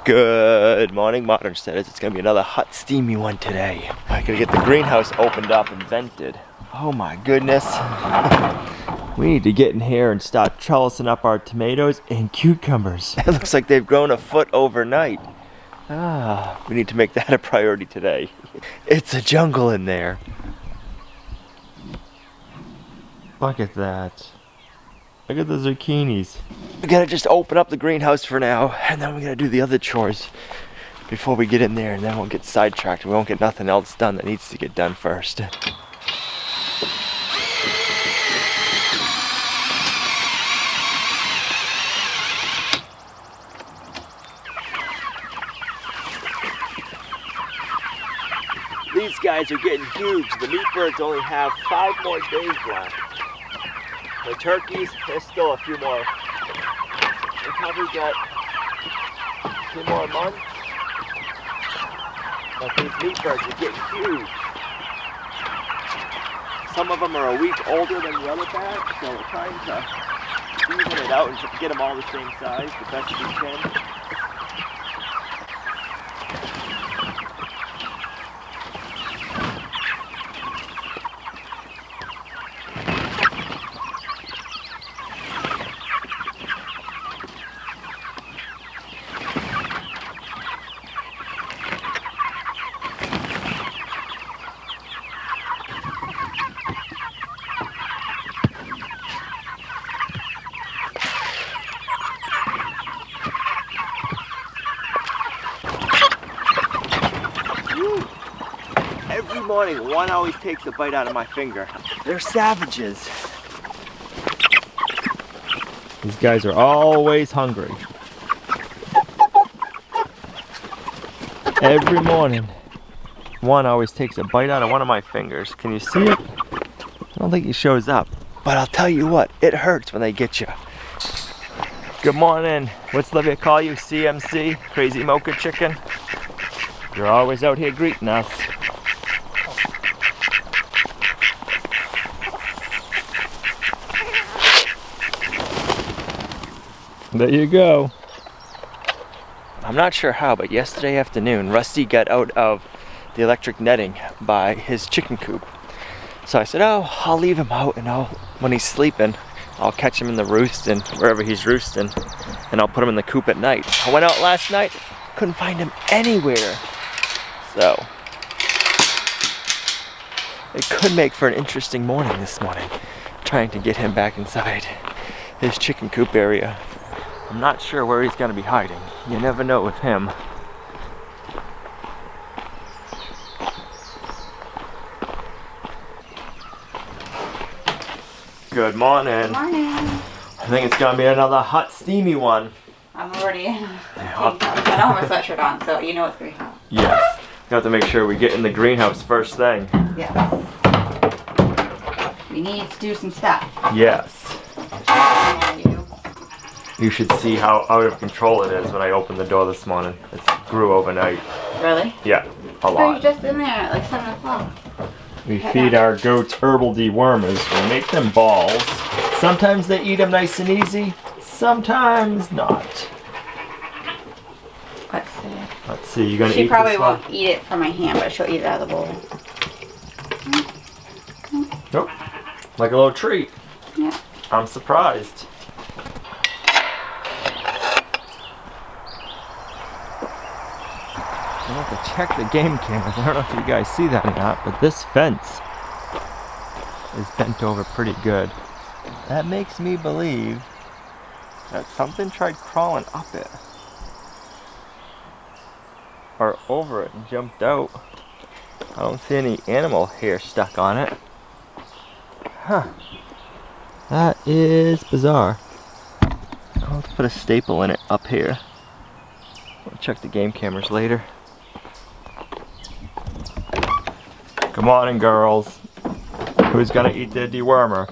Good morning, Modern Homesteaders. It's gonna be another hot, steamy one today. I gotta get the greenhouse opened up and vented. Oh my goodness. We need to get in here and start trellising up our tomatoes and cucumbers. It looks like they've grown a foot overnight. We need to make that a priority today. It's a jungle in there. Look at that. Look at the zucchinis. We gotta just open up the greenhouse for now, and then we gotta do the other chores before we get in there, and then we'll get sidetracked. We won't get nothing else done that needs to get done first. These guys are getting huge. The meat birds only have 5 more days left. The turkeys, there's still a few more. They probably got 2 more months. But these meat birds are getting huge. Some of them are a week older than the other batch, so we're trying to even it out and get them all the same size the best we can. Every morning, one always takes a bite out of my finger. They're savages. These guys are always hungry. Every morning, one always takes a bite out of one of my fingers. Can you see it? I don't think he shows up. But I'll tell you what, it hurts when they get you. Good morning. What's Livia call you? CMC? Crazy Mocha Chicken? You're always out here greeting us. There you go. I'm not sure how, but yesterday afternoon, Rusty got out of the electric netting by his chicken coop. So I said, oh, I'll leave him out, and when he's sleeping, I'll catch him in the roost and wherever he's roosting, and I'll put him in the coop at night. I went out last night, couldn't find him anywhere. So it could make for an interesting morning this morning, trying to get him back inside his chicken coop area. I'm not sure where he's going to be hiding. You never know with him. Good morning. Good morning. I think it's going to be another hot, steamy one. I'm already I don't have my sweatshirt on, so you know it's going to be hot. Yes. We have to make sure we get in the greenhouse first thing. Yes. We need to do some stuff. Yes. You should see how out of control it is when I opened the door this morning. It grew overnight. Really? Yeah, a So lot. you're just in there at like 7 o'clock. We feed our goats herbal dewormers. We make them balls. Sometimes they eat them nice and easy. Sometimes not. Let's see. Let's see, you gonna eat She probably this one? won't eat it from my hand, but she'll eat it out of the bowl. Nope. Like a little treat. Yeah. I'm surprised. I have to check the game cameras. I don't know if you guys see that or not, but this fence is bent over pretty good. That makes me believe that something tried crawling up it. Or over it and jumped out. I don't see any animal hair stuck on it. Huh. That is bizarre. I'll have to put a staple in it up here. We'll check the game cameras later. Good morning, girls. Who's gonna eat the dewormer?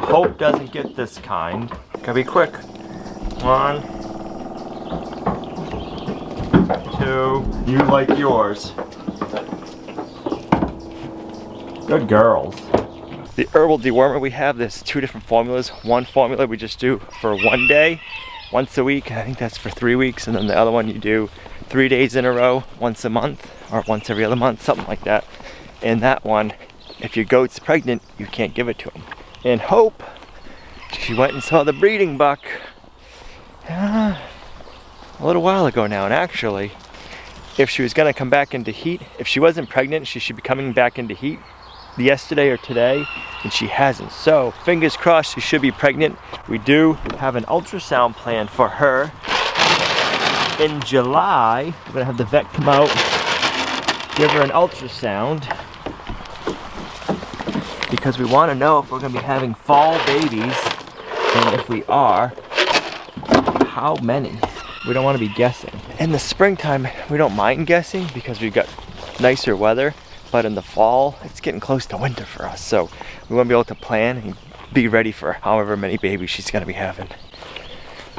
Hope doesn't get this kind. Gotta be quick. 1, 2. You like yours. Good girls. The herbal dewormer we have, there's 2 different formulas. One formula we just do for 1 day, once a week. I think that's for 3 weeks, and then the other one you do 3 days in a row, once a month, or once every other month, something like that. And that one, if your goat's pregnant, you can't give it to him. And Hope, she went and saw the breeding buck a little while ago now, and actually, if she was gonna come back into heat, if she wasn't pregnant, she should be coming back into heat yesterday or today, and she hasn't. So fingers crossed she should be pregnant. We do have an ultrasound plan for her in July. We're gonna have the vet come out, give her an ultrasound, because we want to know if we're gonna be having fall babies, and if we are, how many. We don't want to be guessing. In the springtime, we don't mind guessing because we've got nicer weather, but in the fall, it's getting close to winter for us. So we want to be able to plan and be ready for however many babies she's going to be having.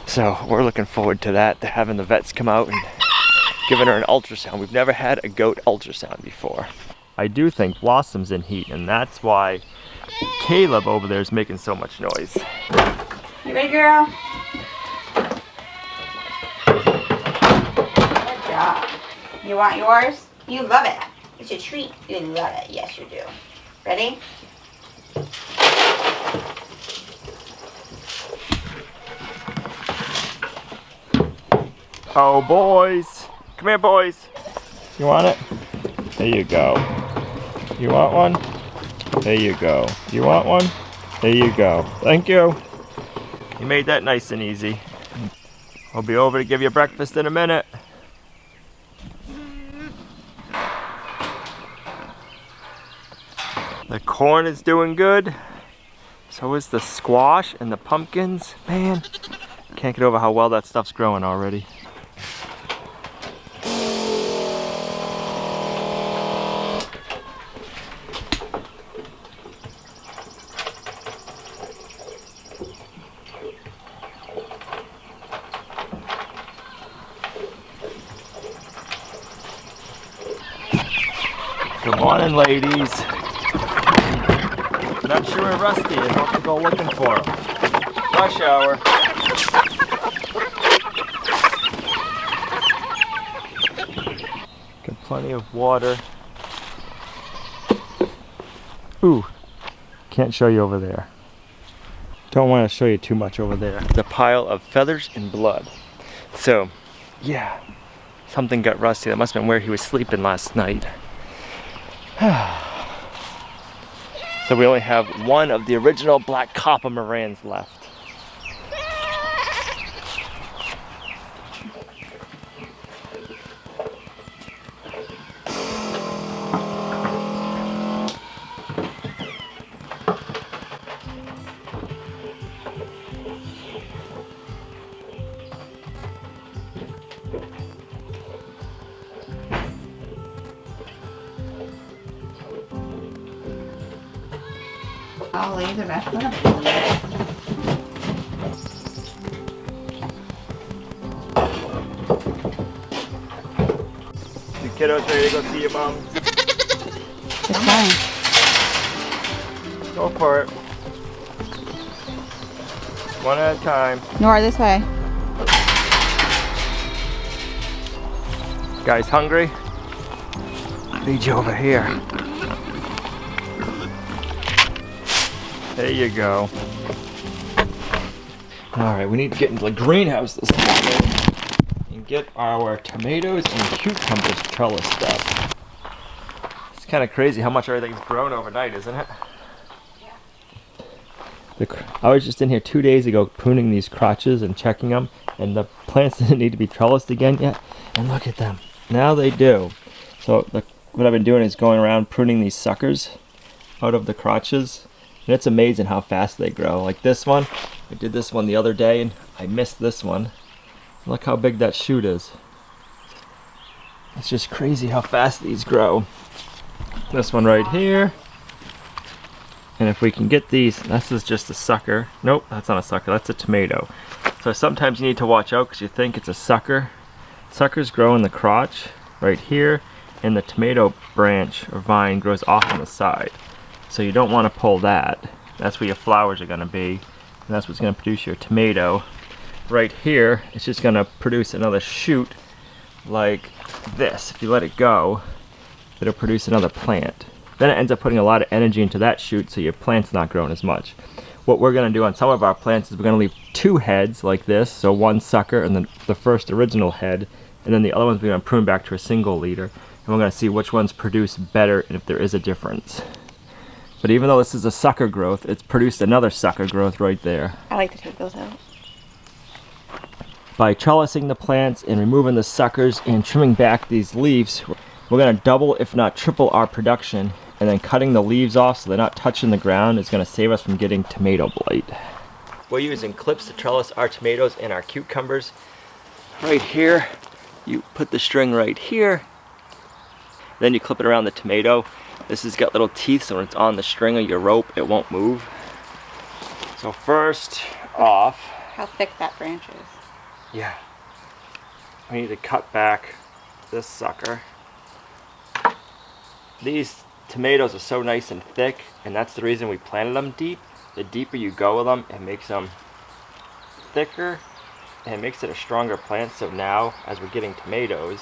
So we're looking forward to that, to having the vets come out and giving her an ultrasound. We've never had a goat ultrasound before. I do think Blossom's in heat, and that's why Caleb over there is making so much noise. You ready, girl? You want yours? You love it. It's a treat. You love it. Yes, you do. Ready? Oh, boys. Come here, boys. You want it? There you go. You want one? There you go. You want one? There you go. Thank you. You made that nice and easy. I'll be over to give you breakfast in a minute. The corn is doing good. So is the squash and the pumpkins. Man, can't get over how well that stuff's growing already. Good morning, ladies. Not sure where Rusty is. I'll have to go looking for him. Rush hour. Got plenty of water. Ooh, can't show you over there. Don't want to show you too much over there. The pile of feathers and blood. So, yeah, something got Rusty. That must have been where he was sleeping last night. So we only have one of the original black copper Morans left. I'll leave the rest of them. You kiddos ready to go see your mom? It's fine. Go for it. One at a time. Nora, this way. Guys hungry? Lead you over here. There you go. Alright, we need to get into the greenhouse this morning and get our tomatoes and cucumbers trellised up. It's kind of crazy how much everything's grown overnight, isn't it? I was just in here 2 days ago pruning these crotches and checking them, and the plants didn't need to be trellised again yet. And look at them. Now they do. So what I've been doing is going around pruning these suckers out of the crotches. And it's amazing how fast they grow. Like this one, I did this one the other day and I missed this one. Look how big that shoot is. It's just crazy how fast these grow. This one right here. And if we can get these, this is just a sucker. Nope, that's not a sucker, that's a tomato. So sometimes you need to watch out because you think it's a sucker. Suckers grow in the crotch right here, and the tomato branch or vine grows off on the side. So you don't want to pull that. That's where your flowers are going to be, and that's what's going to produce your tomato. Right here, it's just going to produce another shoot like this, if you let it go, it'll produce another plant. Then it ends up putting a lot of energy into that shoot, so your plant's not growing as much. What we're going to do on some of our plants is we're going to leave 2 heads like this, so 1 sucker and then the first original head, and then the other ones we're going to prune back to a single leader, and we're going to see which ones produce better and if there is a difference. But even though this is a sucker growth, it's produced another sucker growth right there. I like to take those out. By trellising the plants and removing the suckers and trimming back these leaves, we're going to double if not triple our production, and then cutting the leaves off so they're not touching the ground is going to save us from getting tomato blight. We're using clips to trellis our tomatoes and our cucumbers. Right here, you put the string right here, then you clip it around the tomato. This has got little teeth, so when it's on the string of your rope, it won't move. So first off... How thick that branch is. Yeah. We need to cut back this sucker. These tomatoes are so nice and thick, and that's the reason we planted them deep. The deeper you go with them, it makes them thicker, and it makes it a stronger plant. So now, as we're getting tomatoes,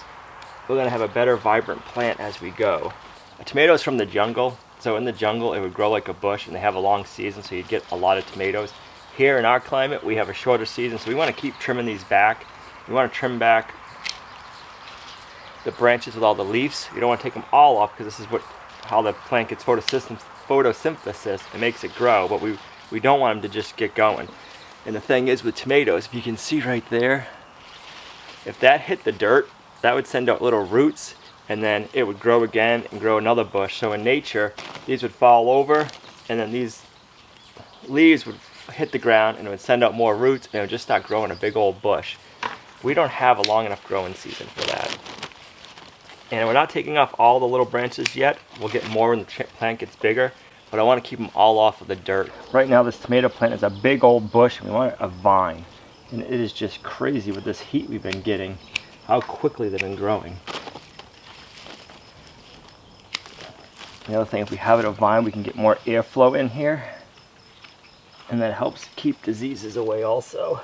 we're going to have a better, vibrant plant as we go. A tomato is from the jungle, so in the jungle it would grow like a bush, and they have a long season, so you'd get a lot of tomatoes. Here in our climate, we have a shorter season, so we want to keep trimming these back. We want to trim back the branches with all the leaves. You don't want to take them all off, because this is how the plant gets photosynthesis. It makes it grow, but we don't want them to just get going. And the thing is with tomatoes, if you can see right there, if that hit the dirt, that would send out little roots, and then it would grow again and grow another bush. So in nature, these would fall over, and then these leaves would hit the ground, and it would send out more roots, and it would just start growing a big old bush. We don't have a long enough growing season for that. And we're not taking off all the little branches yet. We'll get more when the plant gets bigger, but I want to keep them all off of the dirt. Right now this tomato plant is a big old bush, and we want a vine. And it is just crazy with this heat we've been getting, how quickly they've been growing. The other thing, if we have it a vine, we can get more airflow in here, and that helps keep diseases away also.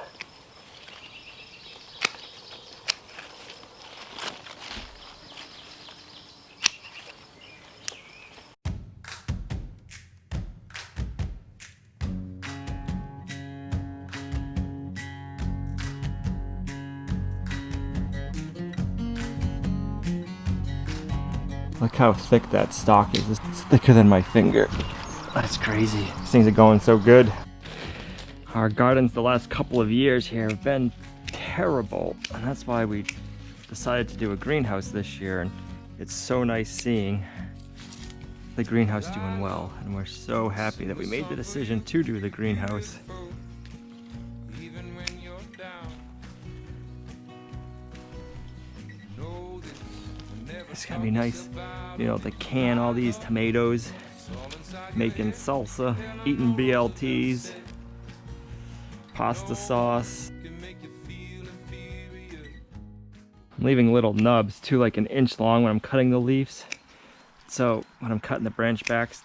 Look how thick that stalk is. It's thicker than my finger. That's crazy. These things are going so good. Our gardens the last couple of years here have been terrible, and that's why we decided to do a greenhouse this year. And it's so nice seeing the greenhouse doing well, and we're so happy that we made the decision to do the greenhouse. It's gonna be nice, you know, to can all these tomatoes, making salsa, eating BLTs, pasta sauce. I'm leaving little nubs too, like 1 inch long when I'm cutting the leaves. So when I'm cutting the branches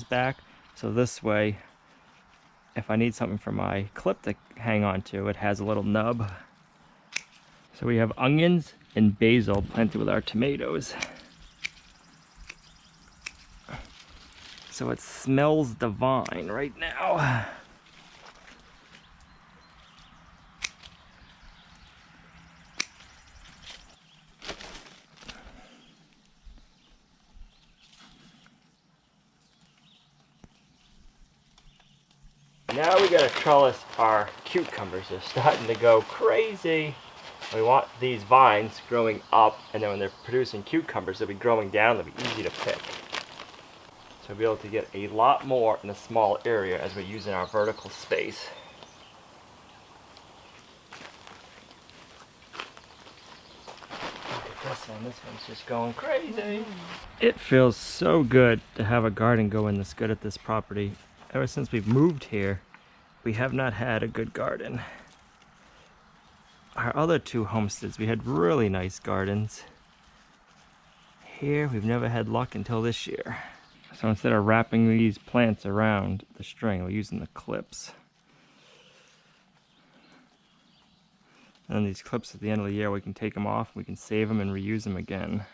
back, so this way, if I need something for my clip to hang on to, it has a little nub. So we have onions and basil planted with our tomatoes. So it smells divine right now. Now we gotta trellis our cucumbers. They're starting to go crazy. We want these vines growing up, and then when they're producing cucumbers, they'll be growing down, they'll be easy to pick. So we'll be able to get a lot more in a small area as we're using our vertical space. This one's just going crazy. It feels so good to have a garden going this good at this property. Ever since we've moved here, we have not had a good garden. Our other 2 homesteads, we had really nice gardens. Here, we've never had luck until this year. So instead of wrapping these plants around the string, we're using the clips. And these clips at the end of the year, we can take them off, we can save them and reuse them again.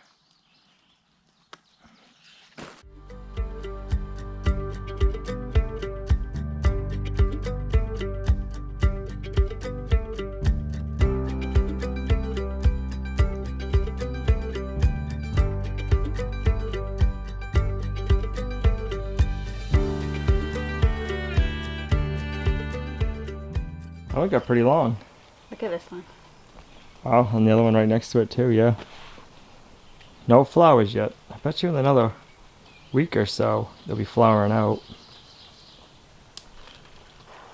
Oh, it got pretty long. Look at this one. Wow, and the other one right next to it too, yeah. No flowers yet. I bet you in another week or so, they'll be flowering out.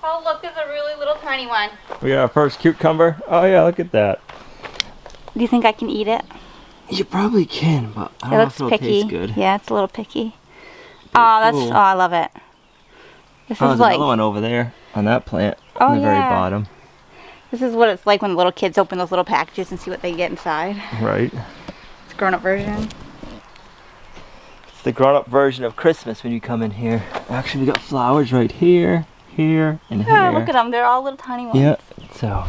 Oh, look, there's a really little tiny one. We got our first cucumber. Oh yeah, look at that. Do you think I can eat it? You probably can, but I don't know if it'll taste good. Yeah, it's a little picky. Oh, that's, cool. oh, I love it. This Oh, is there's like, another one over there on that plant. Oh, on the very yeah. bottom. this is what it's like when little kids open those little packages and see what they get inside. Right. It's a grown-up version. It's the grown-up version of Christmas when you come in here. Actually, we got flowers right here, here, and here. Oh, look at them. They're all little tiny ones. Yeah, so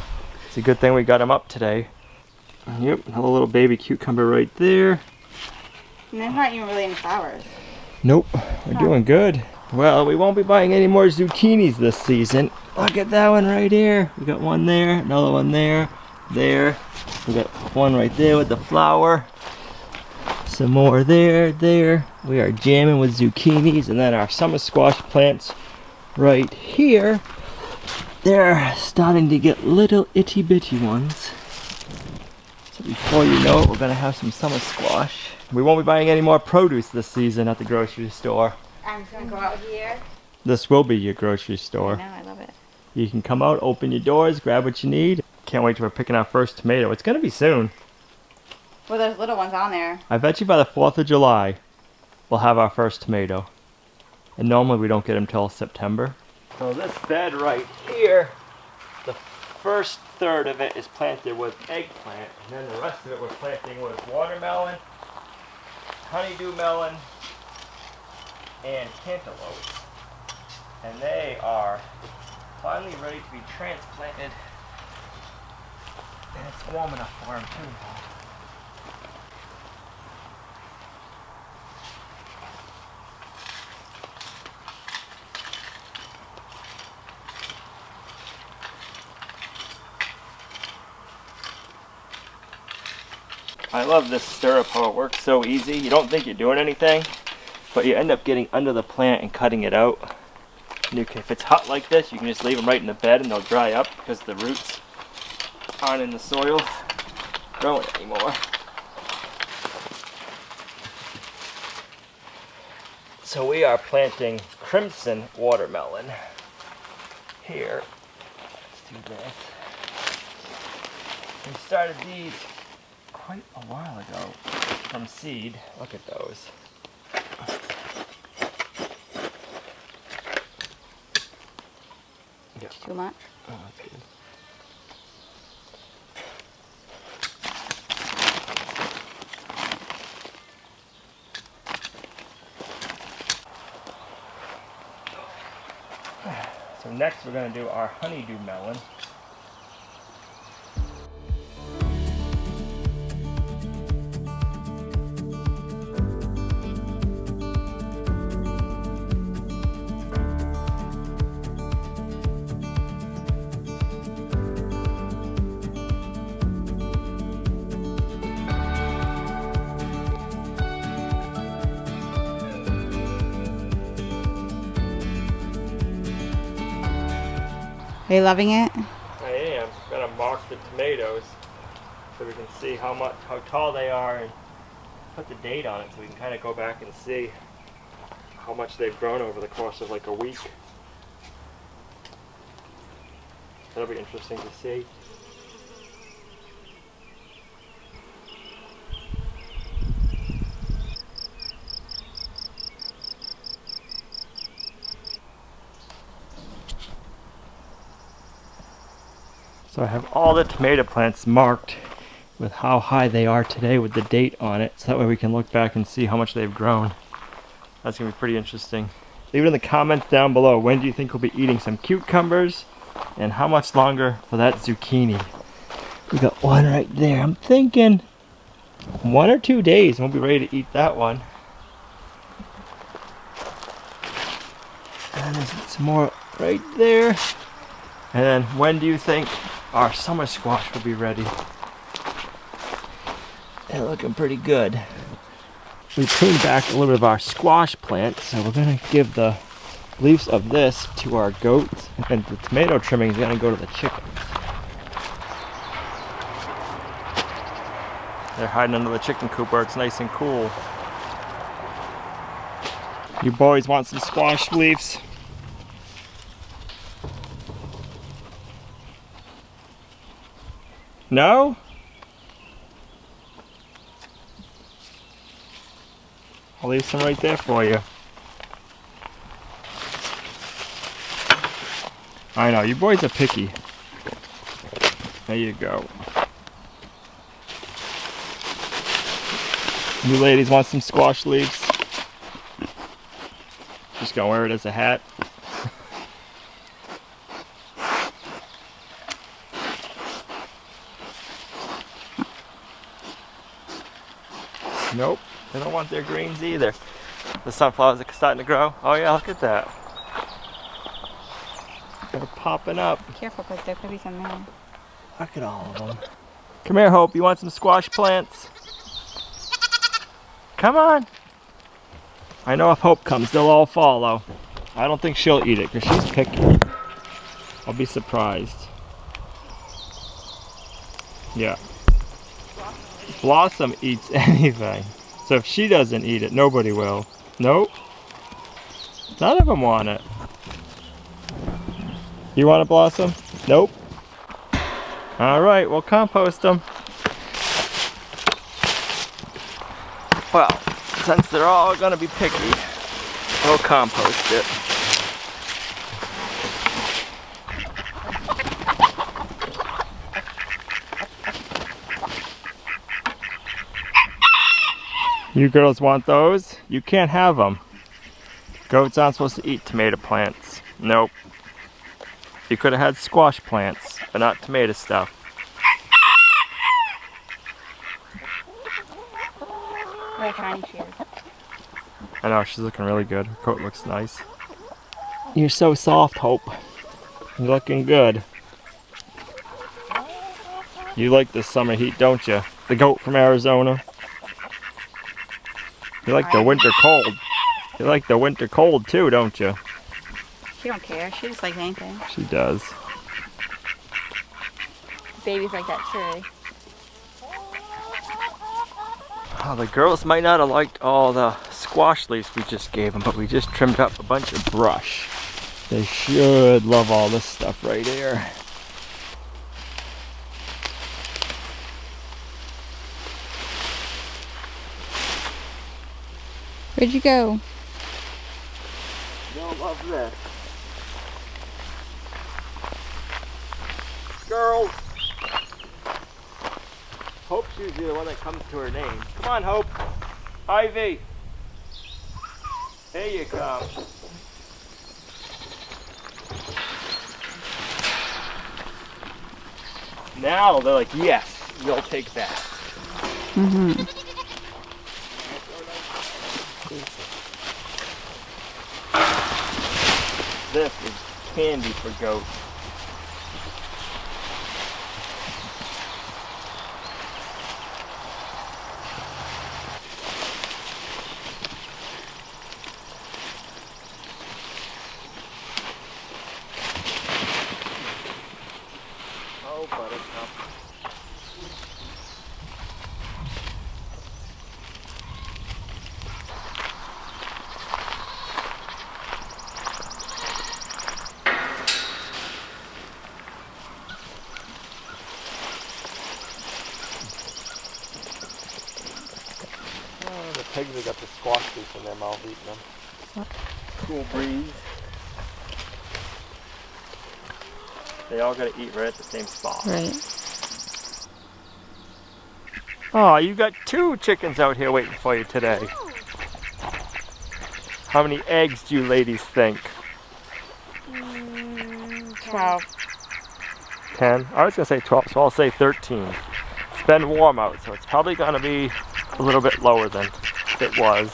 it's a good thing we got them up today. Yep, another little baby cucumber right there. And there's not even really any flowers. Nope, we're doing good. Well, we won't be buying any more zucchinis this season. Look at that one right here. We got one there, another one there, there. We got one right there with the flower. Some more there, there. We are jamming with zucchinis, and then our summer squash plants right here. They're starting to get little itty bitty ones. So before you know it, we're gonna have some summer squash. We won't be buying any more produce this season at the grocery store. I'm just going to go out here. This will be your grocery store. I know, I love it. You can come out, open your doors, grab what you need. Can't wait till we're picking our first tomato. It's gonna be soon. Well, there's little ones on there. I bet you by the 4th of July, we'll have our first tomato. And normally we don't get them till September. So this bed right here, the first third of it is planted with eggplant, and then the rest of it we're planting with watermelon, honeydew melon, and cantaloupes. And they are finally ready to be transplanted. And it's warm enough for them too. I love this stirrup, how it works so easy. You don't think you're doing anything, but you end up getting under the plant and cutting it out. And if it's hot like this, you can just leave them right in the bed and they'll dry up because the roots aren't in the soil growing anymore. So we are planting crimson watermelon here. Let's do this. We started these quite a while ago from seed. Look at those. Yeah. Too much? Oh, that's good. So next we're going to do our honeydew melon. Are you loving it? I am. I'm going to mark the tomatoes so we can see how tall they are and put the date on it so we can kind of go back and see how much they've grown over the course of like a week. That'll be interesting to see. So I have all the tomato plants marked with how high they are today with the date on it, so that way we can look back and see how much they've grown. That's going to be pretty interesting. Leave it in the comments down below. When do you think we'll be eating some cucumbers? And how much longer for that zucchini? We got one right there. I'm thinking 1 or 2 days and we'll be ready to eat that one. And there's some more right there. And then when do you think our summer squash will be ready? They're looking pretty good. We pruned back a little bit of our squash plant, so we're gonna give the leaves of this to our goats, and the tomato trimming is gonna go to the chickens. They're hiding under the chicken coop where it's nice and cool. You boys want some squash leaves? No? I'll leave some right there for you. I know, you boys are picky. There you go. You ladies want some squash leaves? Just gonna wear it as a hat. Nope, they don't want their greens either. The sunflowers are starting to grow. Oh yeah, look at that. They're popping up. Careful, because there could be some there. Look at all of them. Come here, Hope. You want some squash plants? Come on. I know if Hope comes, they'll all follow. I don't think she'll eat it because she's picky. I'll be surprised. Yeah. Blossom eats anything. So if she doesn't eat it, nobody will. Nope. None of them want it. You want a Blossom? Nope. Alright, we'll compost them. Well, since they're all gonna be picky, we'll compost it. You girls want those? You can't have them. Goats aren't supposed to eat tomato plants. Nope. You could have had squash plants, but not tomato stuff. Where can she is? I know, she's looking really good. Her coat looks nice. You're so soft, Hope. You're looking good. You like the summer heat, don't you? The goat from Arizona. You like the winter cold. You like the winter cold too, don't you? She don't care. She just likes anything. She does. Babies like that too. Oh, the girls might not have liked all the squash leaves we just gave them, but we just trimmed up a bunch of brush. They should love all this stuff right here. Where'd you go? You'll love this. Girls! Hope's usually the one that comes to her name. Come on, Hope. Ivy. Here you come. Now they're like, yes, you'll take that. Mm-hmm. This is candy for goats. Oh, buttercup. Oh, the pigs have got the squash leaf in their mouth eating them. Cool breeze. They all gotta eat right at the same spot. Right. Oh, you got 2 chickens out here waiting for you today. How many eggs do you ladies think? 12. 10. I was gonna say 12, so I'll say 13. It's been warm out, so it's probably gonna be a little bit lower than it was.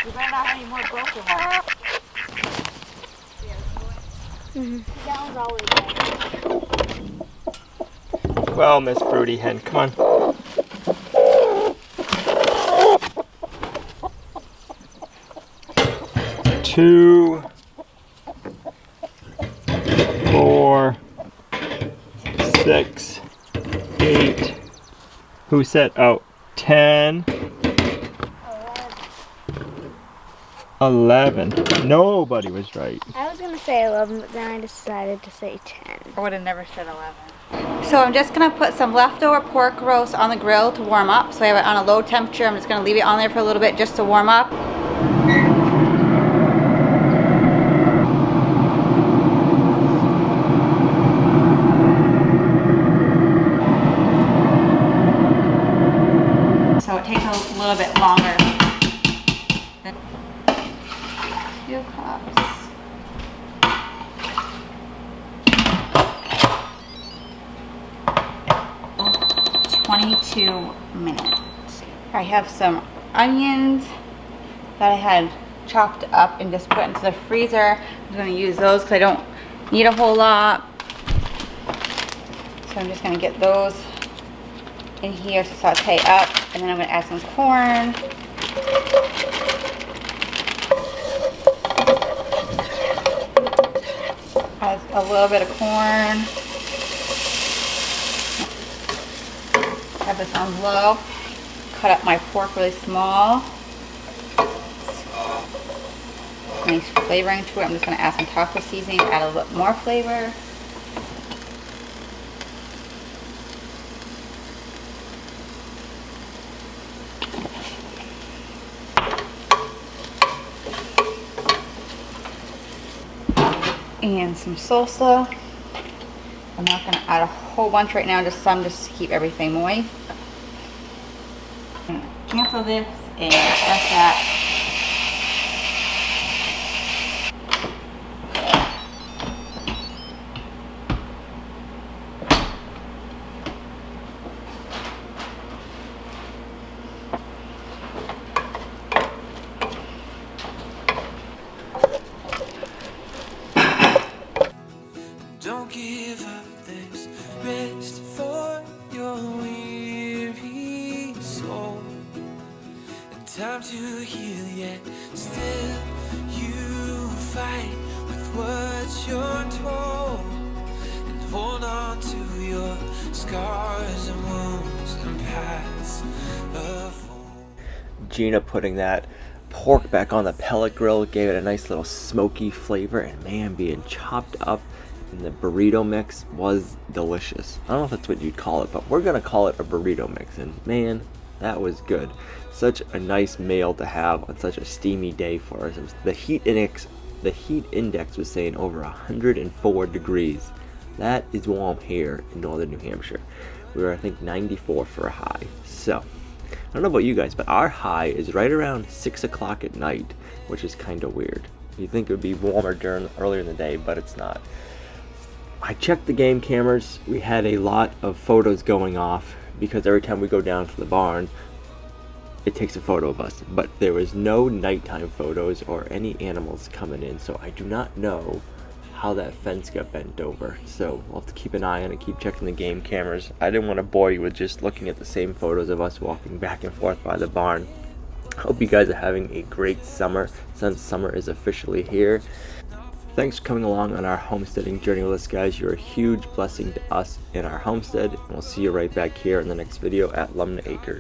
You better not have any more broken ones. That one's always there. Well, Miss Broody Hen, come on. 2, 4, 6, 8. Who said? Oh, 10. 11. Nobody was right. I was going to say 11, but then I decided to say 10. I would have never said 11. So I'm just going to put some leftover pork roast on the grill to warm up. So I have it on a low temperature. I'm just going to leave it on there for a little bit just to warm up. So it takes a little bit longer. 2 cups. Oh, 22 minutes. I have some onions that I had chopped up and just put into the freezer. I'm going to use those because I don't need a whole lot. So I'm just going to get those in here to saute up, and then I'm going to add some corn. Add a little bit of corn. Have this on low. Cut up my pork really small. Nice flavoring to it. I'm just going to add some taco seasoning to add a little more flavor. And some salsa. I'm not going to add a whole bunch right now, just some just to keep everything moist. Cancel this and press that. Don't give up, there's rest for your weary soul, and time to heal, yet still you fight with what you're told, and hold on to your scars and wounds and past of Gina putting that pork back on the pellet grill gave it a nice little smoky flavor, and man, being chopped up in the burrito mix was delicious. I don't know if that's what you'd call it, but we're gonna call it a burrito mix, and man, that was good. Such a nice meal to have on such a steamy day for us. The heat index was saying over 104 degrees. That is warm here in northern New Hampshire. We were, I think, 94 for a high. So I don't know about you guys, but our high is right around 6 o'clock at night, which is kind of weird. You'd think it would be warmer earlier in the day, but it's not. I checked the game cameras. We had a lot of photos going off because every time we go down to the barn, it takes a photo of us. But there was no nighttime photos or any animals coming in, so I do not know how that fence got bent over. So we'll have to keep an eye on it, keep checking the game cameras. I didn't want to bore you with just looking at the same photos of us walking back and forth by the barn. Hope you guys are having a great summer, since summer is officially here. Thanks for coming along on our homesteading journey with us, guys. You're a huge blessing to us in our homestead, and we'll see you right back here in the next video at Lumnah Acres.